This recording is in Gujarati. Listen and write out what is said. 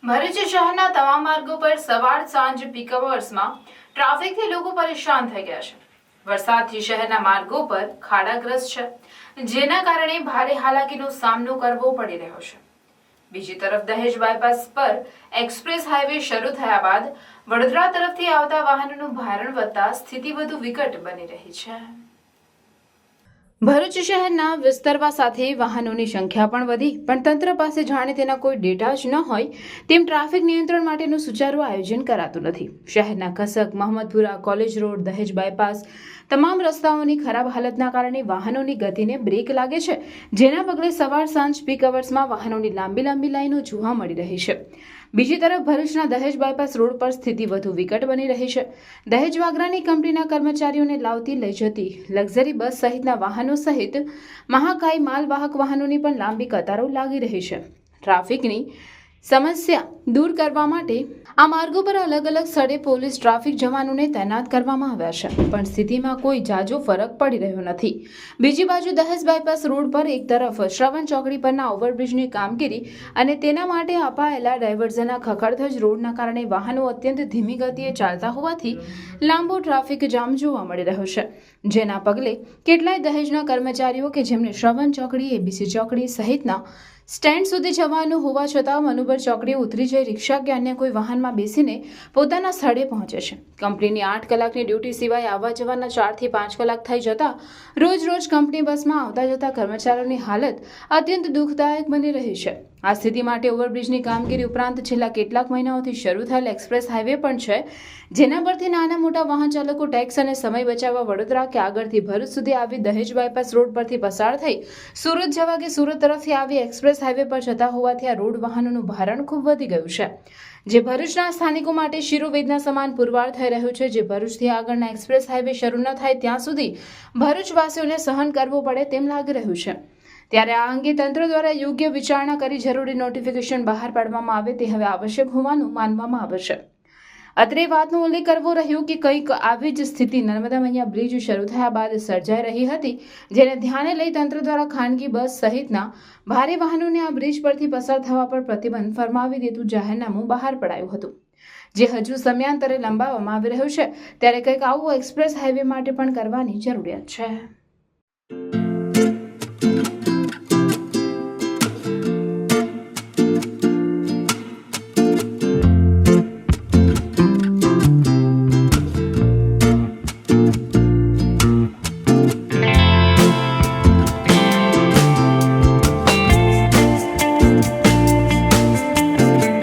ભરૂચ શહેરના તમામ માર્ગો પર સવાર સાંજ પીક અવર્સમાં ટ્રાફિકથી લોકો પરેશાન થઈ ગયા છે. વરસાદથી શહેરના માર્ગો પર ખાડાગ્રસ્ત છે, જેના કારણે ભારે હાલાકીનો સામનો કરવો પડી રહ્યો છે. બીજી તરફ દહેજ બાયપાસ પર એક્સપ્રેસ હાઈવે શરૂ થયા બાદ વડોદરા તરફથી આવતા વાહનોનું ભારણ વધતા સ્થિતિ વધુ વિકટ બની રહી છે. ભરૂચ શહેરના વિસ્તરવા સાથે વાહનોની સંખ્યા પણ વધી, પણ તંત્ર પાસે જાણે તેના કોઈ ડેટા જ ન હોય તેમ ટ્રાફિક નિયંત્રણ માટેનું સુચારું આયોજન કરાતું નથી. શહેરના કસક, મહમદપુરા, કોલેજ રોડ, દહેજ બાયપાસ તમામ રસ્તાઓની ખરાબ હાલતના કારણે વાહનોની ગતિને બ્રેક લાગે છે, જેના પગલે સવાર સાંજ પીક અવર્સમાં વાહનોની લાંબી લાઈનો જોવા મળી રહી છે. બીજી તરફ ભરૂચના દહેજ બાયપાસ રોડ પર સ્થિતિ વધુ વિકટ બની રહી છે. દહેજ વાગરાની કંપનીના કર્મચારીઓને લાવતી લઈ જતી લક્ઝરી બસ સહિતના વાહનો સહિત મહાકાય માલવાહક વાહનોની પણ લાંબી કતારો લાગી રહી છે. ટ્રાફિકની સમસ્યા દૂર કરવા માટે આ માર્ગો પર અલગ અલગ સ્થળે પોલીસ ટ્રાફિક જવાનોને તૈનાત કરવામાં આવ્યા છે, પણ સ્થિતિમાં કોઈ જાજો ફરક પડી રહ્યો નથી. બીજી બાજુ દહેજ બાયપાસ રોડ પર એક તરફ શ્રવણ ચોકડી પરના ઓવરબ્રિજની કામગીરી અને તેના માટે અપાયેલા ડાયવર્ઝનના ખખડધજ રોડના કારણે વાહનો અત્યંત ધીમી ગતિએ ચાલતા હોવાથી લાંબો ટ્રાફિક જામ જોવા મળી રહ્યો છે, જેના પગલે કેટલાય દહેજના કર્મચારીઓ કે જેમને શ્રવણ ચોકડી, એબીસી ચોકડી સહિતના સ્ટેન્ડ સુધી જવાનું હોવા છતાં મનુબર ચોકડીએ ઉતરી જઈ રિક્ષા કે અન્ય કોઈ વાહનમાં બેસીને પોતાના સ્થળે પહોંચે છે. કંપનીની 8 કલાકની ડ્યુટી સિવાય આવવા જવાના 4 થી 5 કલાક થઈ જતા રોજ કંપની બસમાં આવતા જતા કર્મચારીઓની હાલત અત્યંત દુઃખદાયક બની રહી છે. આ સ્થિતિ માટે ઓવરબ્રિજની કામગીરી ઉપરાંત છેલ્લા કેટલાક મહિનાઓથી શરૂ થયેલ એક્સપ્રેસ હાઈવે પણ છે, જેના પરથી નાના મોટા વાહન ચાલકો ટેક્સ અને સમય બચાવવા વડોદરા કે આગળથી ભરૂચ સુધી આવી દહેજ બાયપાસ રોડ પરથી પસાર થઈ સુરત જવા કે સુરત તરફથી આવી એક્સપ્રેસ હાઈવે પર જતા હોવાથી આ રોડ વાહનોનું ભારણ ખૂબ વધી ગયું છે, જે ભરૂચના સ્થાનિકો માટે શિરોવેદના સમાન પુરવાર થઈ રહ્યું છે. જે ભરૂચથી આગળના એક્સપ્રેસ હાઈવે શરૂ ન થાય ત્યાં સુધી ભરૂચવાસીઓને સહન કરવું પડે તેમ લાગી રહ્યું છે. ત્યારે આ અંગે તંત્ર દ્વારા યોગ્ય વિચારણા કરી જરૂરી નોટિફિકેશન બહાર પાડવામાં આવે તે હવે આવશ્યક હોવાનું માનવામાં આવે છે. અત્રે વાતનો ઉલ્લેખ કરવો રહ્યો કે કંઈક આવી જ સ્થિતિ નર્મદા મૈયા બ્રિજ શરૂ થયા બાદ સર્જાઈ રહી હતી, જેને ધ્યાને લઈ તંત્ર દ્વારા ખાનગી બસ સહિતના ભારે વાહનોને આ બ્રિજ પરથી પસાર થવા પર પ્રતિબંધ ફરમાવી દેતું જાહેરનામું બહાર પડાયું હતું, જે હજુ સમયાંતરે લંબાવવામાં આવી રહ્યું છે. ત્યારે કંઈક આવું એક્સપ્રેસ હાઈવે માટે પણ કરવાની જરૂરિયાત છે.